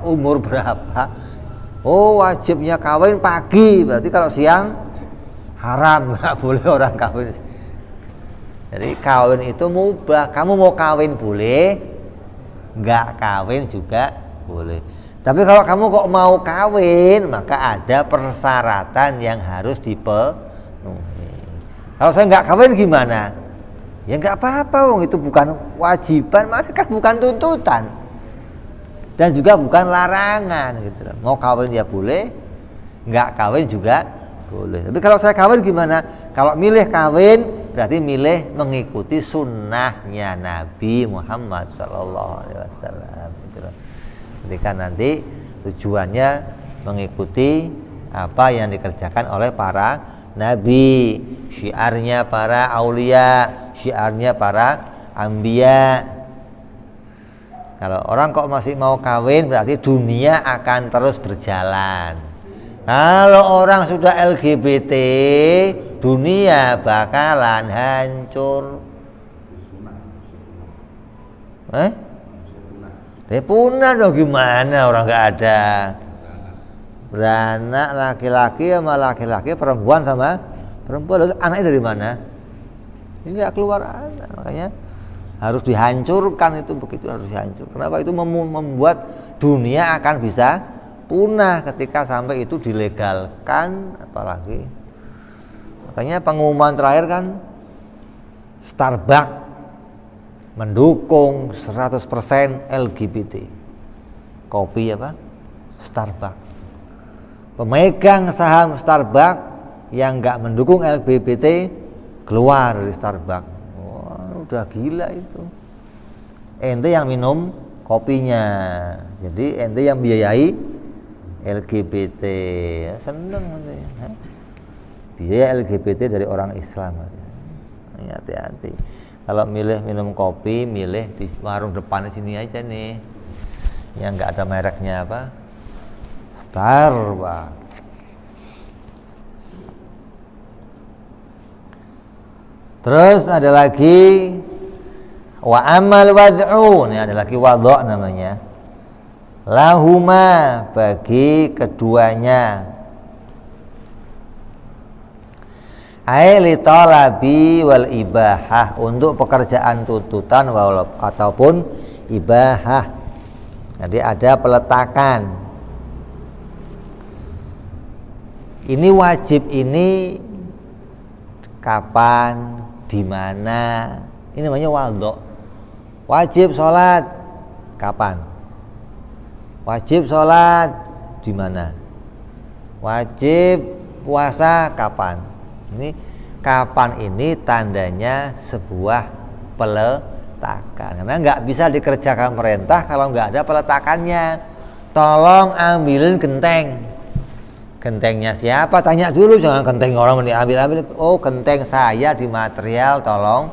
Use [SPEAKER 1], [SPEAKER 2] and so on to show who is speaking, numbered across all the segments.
[SPEAKER 1] umur berapa. Oh, wajibnya kawin pagi, berarti kalau siang haram, nggak boleh orang kawin. Jadi kawin itu mubah. Kamu mau kawin boleh, nggak kawin juga boleh. Tapi kalau kamu kok mau kawin, maka ada persyaratan yang harus dipenuhi. Kalau saya nggak kawin gimana? Ya nggak apa-apa, wong itu bukan wajiban, mereka bukan tuntutan, dan juga bukan larangan gitu. Mau kawin ya boleh, nggak kawin juga boleh. Tapi kalau saya kawin gimana? Kalau milih kawin berarti milih mengikuti sunnahnya Nabi Muhammad SAW. Ketika nanti tujuannya mengikuti apa yang dikerjakan oleh para nabi, syiarnya para aulia, syiarnya para anbiya. Kalau orang kok masih mau kawin berarti dunia akan terus berjalan. Kalau orang sudah LGBT, dunia bakalan hancur. Punah dong, gimana orang nggak ada. Beranak laki-laki sama laki-laki, perempuan sama perempuan. Anaknya dari mana? Ini nggak keluar anak, makanya harus dihancurkan itu, begitu harus dihancur. Kenapa? Itu membuat dunia akan bisa punah ketika sampai itu dilegalkan, apalagi. Makanya pengumuman terakhir kan Starbucks mendukung 100% LGBT. Kopi apa? Starbucks. Pemegang saham Starbucks yang nggak mendukung LGBT keluar dari Starbucks. Wah, udah gila itu. Ente yang minum kopinya, jadi ente yang biayai LGBT. Seneng ente. Biaya LGBT dari orang Islam. Hati-hati. Kalau milih minum kopi, milih di warung depan di sini aja nih, yang nggak ada mereknya apa, Starbucks. Terus ada lagi wa amal wad'u, ini ada lagi wadhu' namanya. Lahuma, bagi keduanya. Aili talabi wal ibahah, untuk pekerjaan tuntutan ataupun ibahah. Jadi ada peletakan. Ini wajib ini kapan, di mana? Ini namanya wadhu'. Wajib sholat kapan? Wajib sholat di mana? Wajib puasa kapan? Ini kapan ini tandanya sebuah peletakan, karena nggak bisa dikerjakan perintah kalau nggak ada peletakannya. Tolong ambilin genteng. Gentengnya siapa? Tanya dulu, jangan genteng orang diambil-ambil. Oh, genteng saya di material, tolong.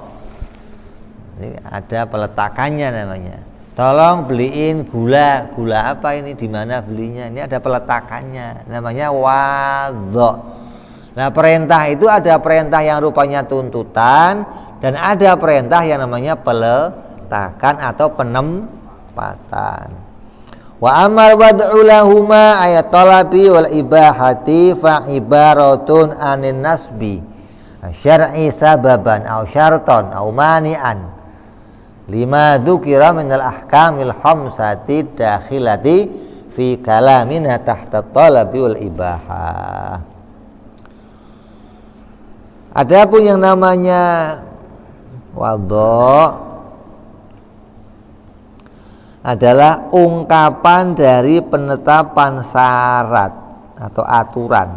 [SPEAKER 1] Ini ada peletakannya namanya. Tolong beliin gula. Gula apa ini? Di mana belinya? Ini ada peletakannya. Namanya wadhu'. Nah, perintah itu ada perintah yang rupanya tuntutan dan ada perintah yang namanya peletakan atau penempatan. Wa amal wad'u lahuma ayat talabi wal ibahati fa ibaratun anin nasbi syar'i sababan aw syarton aw mani'an lima dzukira minal ahkamil khamsati dakhilati fi kalamina tahta talabi wal ibahah. Adapun yang namanya wadhu' adalah ungkapan dari penetapan syarat atau aturan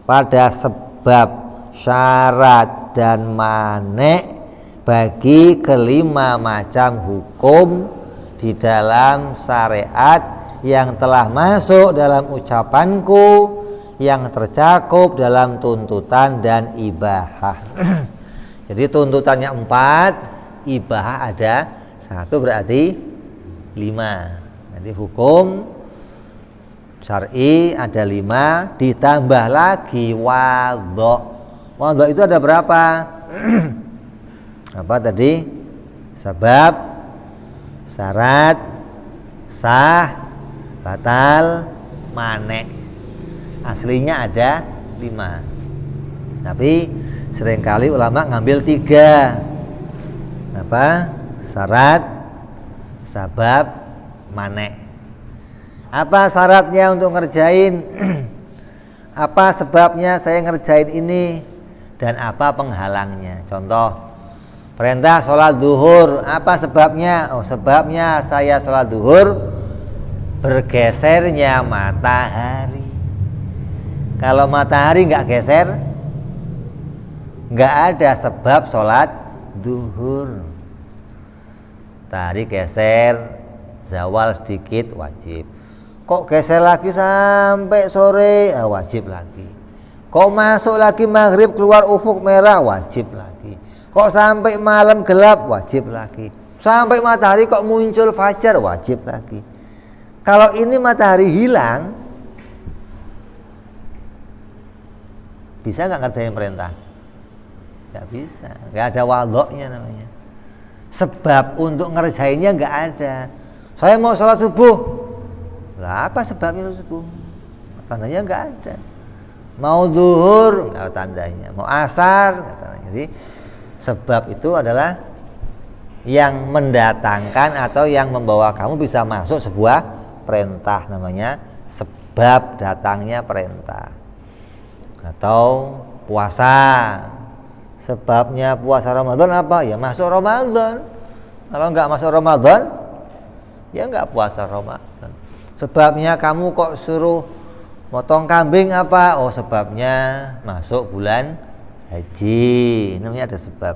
[SPEAKER 1] pada sebab, syarat dan mane' bagi kelima macam hukum di dalam syariat yang telah masuk dalam ucapanku, yang tercakup dalam tuntutan dan ibahah. Jadi tuntutannya 4, ibahah ada 1, berarti 5. Jadi hukum syar'i ada 5, ditambah lagi wadhu'. Wadhu' itu ada berapa? Apa tadi? Sebab, syarat, sah, batal manek. Aslinya ada 5, tapi seringkali ulama ngambil 3. Apa? Syarat, sabab, manek. Apa syaratnya untuk ngerjain? Apa sebabnya saya ngerjain ini? Dan apa penghalangnya? Contoh, perintah sholat duhur. Apa sebabnya? Oh, sebabnya saya sholat duhur bergesernya matahari. Kalau matahari nggak geser, nggak ada sebab sholat duhur. Matahari geser, zawal sedikit wajib. Kok geser lagi sampai sore, wajib lagi. Kok masuk lagi maghrib keluar ufuk merah, wajib lagi. Kok sampai malam gelap, wajib lagi. Sampai matahari kok muncul fajar, wajib lagi. Kalau ini matahari hilang, bisa nggak ngerjain perintah? Nggak bisa, nggak ada wadoknya namanya. Sebab untuk ngerjainnya nggak ada. Saya mau sholat subuh, lah apa sebabnya subuh? Tandanya nggak ada. Mau duhur, nggak ada tandanya. Mau asar, nggak ada tandanya. Jadi sebab itu adalah yang mendatangkan atau yang membawa kamu bisa masuk sebuah perintah, namanya sebab datangnya perintah. Atau puasa, sebabnya puasa Ramadan apa? Ya masuk Ramadan. Kalau nggak masuk Ramadan, ya nggak puasa Ramadan. Sebabnya kamu kok suruh motong kambing apa? Oh, sebabnya masuk bulan haji. Namanya ada sebab.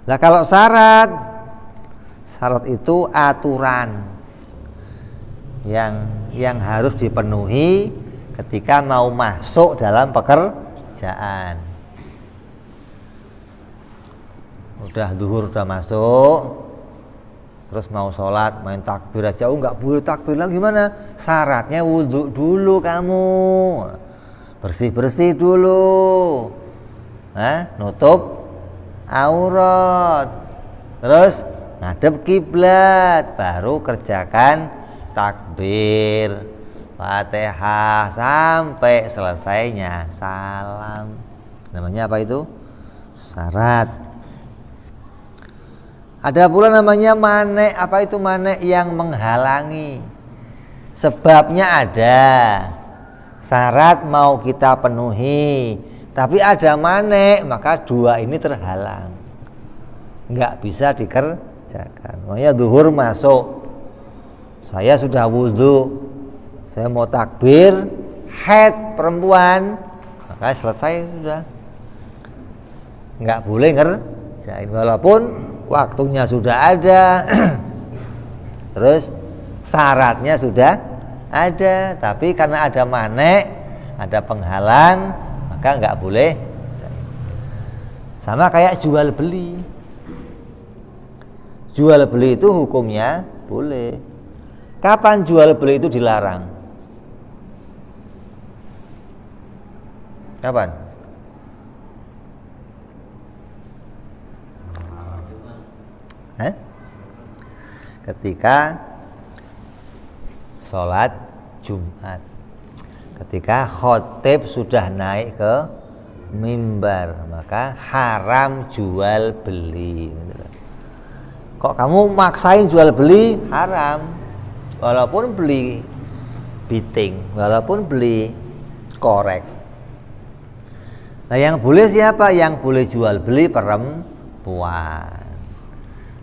[SPEAKER 1] Nah, kalau syarat itu aturan yang harus dipenuhi ketika mau masuk dalam pekerjaan. Udah duhur udah masuk, terus mau sholat main takbir aja, nggak boleh takbir lagi. Gimana? Syaratnya wudhu dulu kamu, bersih dulu, nutup aurat, terus ngadep kiblat, baru kerjakan takbir, Fatihah sampai selesainya salam. Namanya apa itu? Syarat. Ada pula namanya manek. Apa itu manek? Yang menghalangi. Sebabnya ada, syarat mau kita penuhi, tapi ada manek, maka 2 ini terhalang, nggak bisa dikerjakan. Makanya duhur masuk, saya sudah wudhu, saya mau takbir, haid perempuan, maka selesai sudah, nggak boleh ngerjain walaupun waktunya sudah ada, terus syaratnya sudah ada, tapi karena ada manek, ada penghalang, maka nggak boleh. Sama kayak jual beli. Jual beli itu hukumnya boleh. Kapan jual beli itu dilarang? Kapan? Ketika sholat Jumat, ketika khotib sudah naik ke mimbar, maka haram jual beli. Kok kamu maksain jual beli? Haram. Walaupun beli biting, walaupun beli korek. Nah, yang boleh siapa? Yang boleh jual beli perempuan.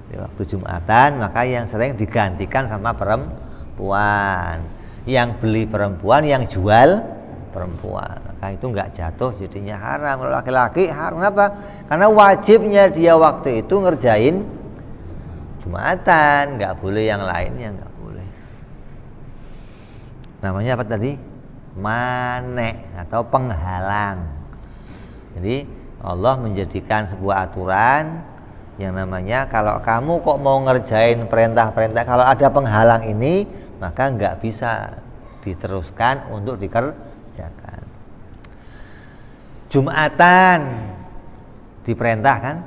[SPEAKER 1] Di waktu Jumatan, maka yang sering digantikan sama perempuan. Yang beli perempuan, yang jual perempuan. Maka itu enggak jatuh, jadinya haram. Kalau laki-laki haram apa? Karena wajibnya dia waktu itu ngerjain Jumatan, enggak boleh yang lainnya, enggak boleh. Namanya apa tadi? Manek atau penghalang. Jadi Allah menjadikan sebuah aturan yang namanya kalau kamu kok mau ngerjain perintah-perintah, kalau ada penghalang ini, maka nggak bisa diteruskan untuk dikerjakan. Jumatan diperintah kan?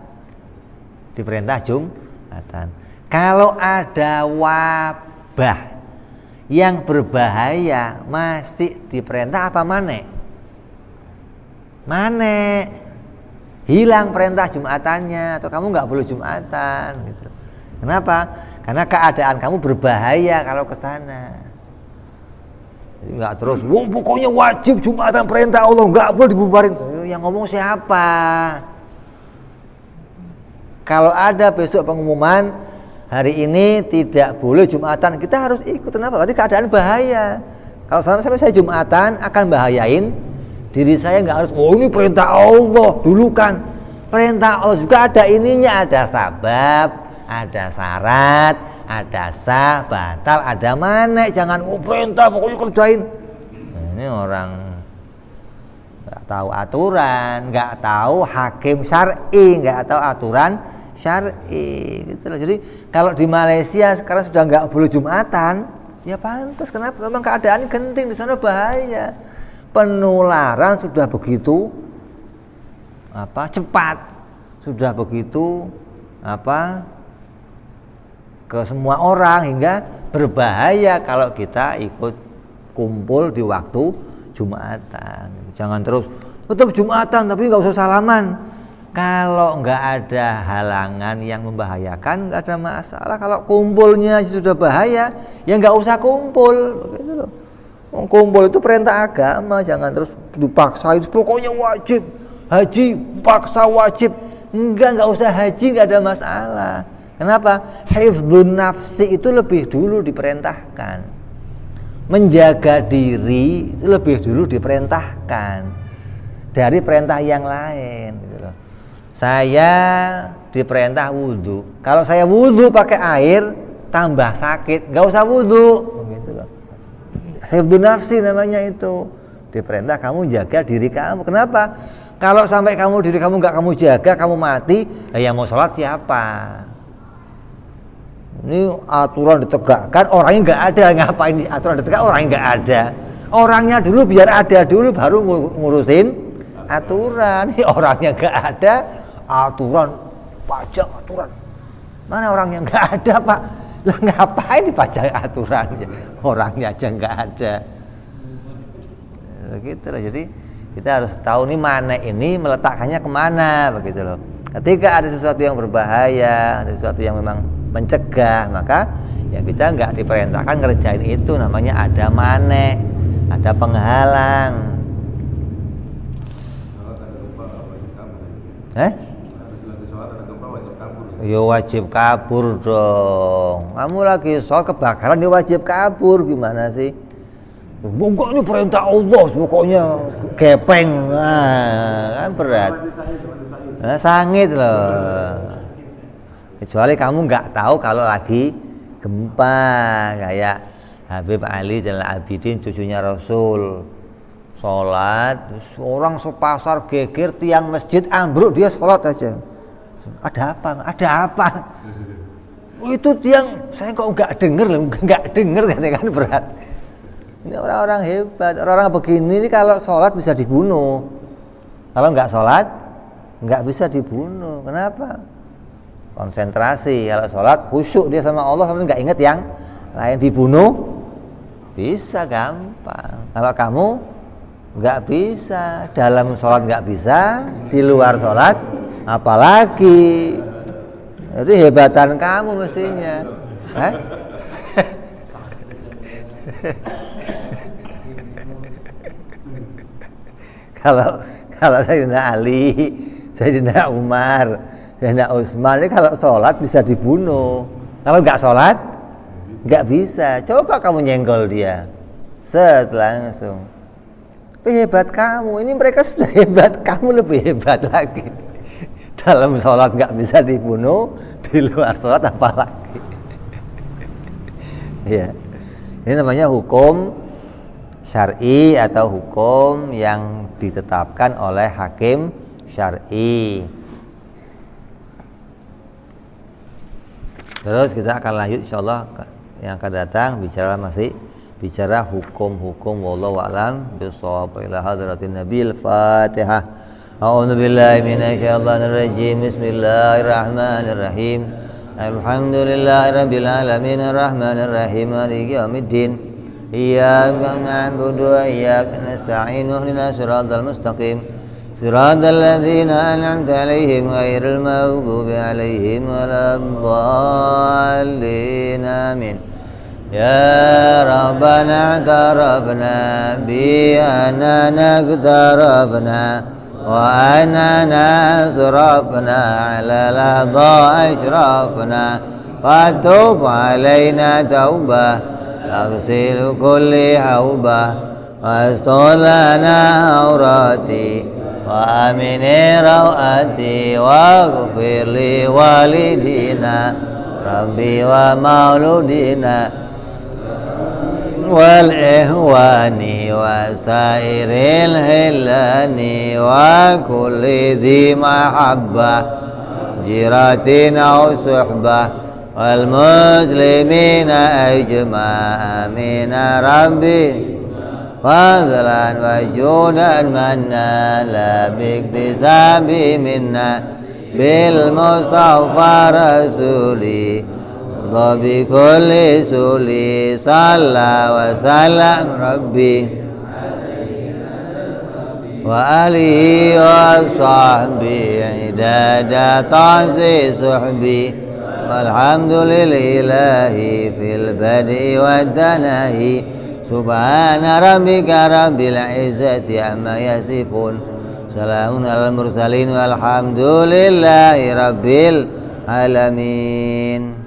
[SPEAKER 1] Diperintah Jumatan. Kalau ada wabah yang berbahaya masih diperintah apa manek? Manek. Hilang perintah Jumatannya atau kamu nggak boleh Jumatan gitu. Kenapa? Karena keadaan kamu berbahaya kalau ke sana. Jadi nggak terus, wah pokoknya wajib Jumatan perintah Allah nggak boleh dibubarin. Yang ngomong siapa? Kalau ada besok pengumuman hari ini tidak boleh Jumatan, kita harus ikut. Kenapa? Berarti keadaan bahaya. Kalau sampai saya Jumatan akan bahayain diri saya, nggak harus. Oh ini perintah Allah dulu kan. Perintah Allah juga ada ininya, ada sabab, ada syarat, ada sah, batal, ada manek. Jangan perintah pokoknya kerjain. Nah, ini orang nggak tahu aturan, nggak tahu hakim syar'i, nggak tahu aturan syar'i gitu loh. Jadi kalau di Malaysia sekarang sudah nggak boleh Jumatan, ya pantas. Kenapa? Memang keadaannya genting di sana, bahaya. Penularan sudah begitu cepat, sudah begitu ke semua orang, hingga berbahaya kalau kita ikut kumpul di waktu Jumatan. Jangan terus tetap Jumatan tapi nggak usah salaman. Kalau nggak ada halangan yang membahayakan nggak ada masalah. Kalau kumpulnya sudah bahaya, ya nggak usah kumpul, begitu loh. Kumpul itu perintah agama, jangan terus dipaksain. Pokoknya wajib haji, paksa wajib. Nggak usah haji, nggak ada masalah. Kenapa? Hifdzun nafsi itu lebih dulu diperintahkan. Menjaga diri itu lebih dulu diperintahkan dari perintah yang lain. Gitu loh. Saya diperintah wudhu. Kalau saya wudhu pakai air tambah sakit, nggak usah wudhu. Gitu loh. Hifdzun nafsi namanya itu. Diperintah kamu jaga diri kamu. Kenapa? Kalau sampai diri kamu nggak kamu jaga, kamu mati, yang mau sholat siapa? Ini aturan ditegakkan, orangnya nggak ada. Ngapain aturan ditegakkan, orangnya nggak ada. Orangnya dulu biar ada dulu, baru ngurusin aturan. Ini orangnya nggak ada, aturan pajak aturan. Mana orangnya nggak ada, Pak? Lah ngapain dipajang aturannya? Orangnya aja nggak ada. Begitu loh. Jadi kita harus tahu nih mana ini meletakkannya kemana, begitu loh. Ketika ada sesuatu yang berbahaya, ada sesuatu yang memang mencegah, maka ya kita nggak diperintahkan ngerjain itu. Namanya ada manek, ada penghalang. Ya wajib kabur dong. Kamu lagi sholat kebakaran, dia wajib kabur, gimana sih? Pokoknya perintah Allah, pokoknya gepeng, nah, kan berat. Nah, sangit loh. Kecuali kamu nggak tahu kalau lagi gempa, kayak Habib Ali Zainal Abidin, cucunya Rasul, sholat, orang sepasar geger, tiang masjid ambruk, dia sholat aja. Ada apa? Ada apa? Itu tiang, saya kok nggak denger kan berat. Ini orang-orang hebat, orang-orang begini ini kalau sholat bisa dibunuh. Kalau nggak sholat, nggak bisa dibunuh. Kenapa? Konsentrasi. Kalau sholat, khusyuk dia sama Allah, sampai nggak inget yang lain, dibunuh bisa gampang. Kalau kamu nggak bisa, dalam sholat nggak bisa, di luar sholat apalagi. Itu hebatan kamu mestinya. Kalau Sayyidina Ali, Sayyidina Umar, Sayyidina Utsman ini kalau sholat bisa dibunuh. Kalau nggak sholat nggak bisa. Coba kamu nyenggol dia, langsung. Tapi hebat kamu. Ini mereka sudah hebat, kamu lebih hebat lagi. Dalam sholat nggak bisa dibunuh, di luar sholat apalagi. Ya, ini namanya hukum syar'i atau hukum yang ditetapkan oleh hakim syar'i. Terus kita akan lanjut insyaallah yang akan datang bicara hukum-hukum wallahu a'lam bishawab. Ila hadratin nabil fatihah. A'udzu billahi minasyaitonir rajim. Bismillahirrahmanirrahim. Alhamdulillahirabbil alamin arrahmanir rahim maliki yaumiddin. إياك نعبد وإياك نستعين اهدنا الصراط المستقيم صراط الذين أنعمت عليهم غير المغضوب عليهم ولا الضالين آمين يا ربنا اعترفنا بأننا اقترفنا وأننا أسرفنا على الأعضاء أشرفنا وتوب علينا توبة أغسل كل حوبة واستر لنا عوراتي وأمن روآتي واغفر لوالدينا ربي ومولودينا والإخوان وسائر الهلان وكل ذي محبة جيرة أو صحبة والمسلمين أجمع آمين ربي فضلا وجودا منا لا باكتساب منا بالمصطفى رسولي بكل سولي صلى وسلم ربي وآله وصحبه عداد طاس صحبي والحمد لله في البدء والتناهي سبحان ربك رب العزة عما يصفون سلام على المرسلين والحمد لله رب العالمين.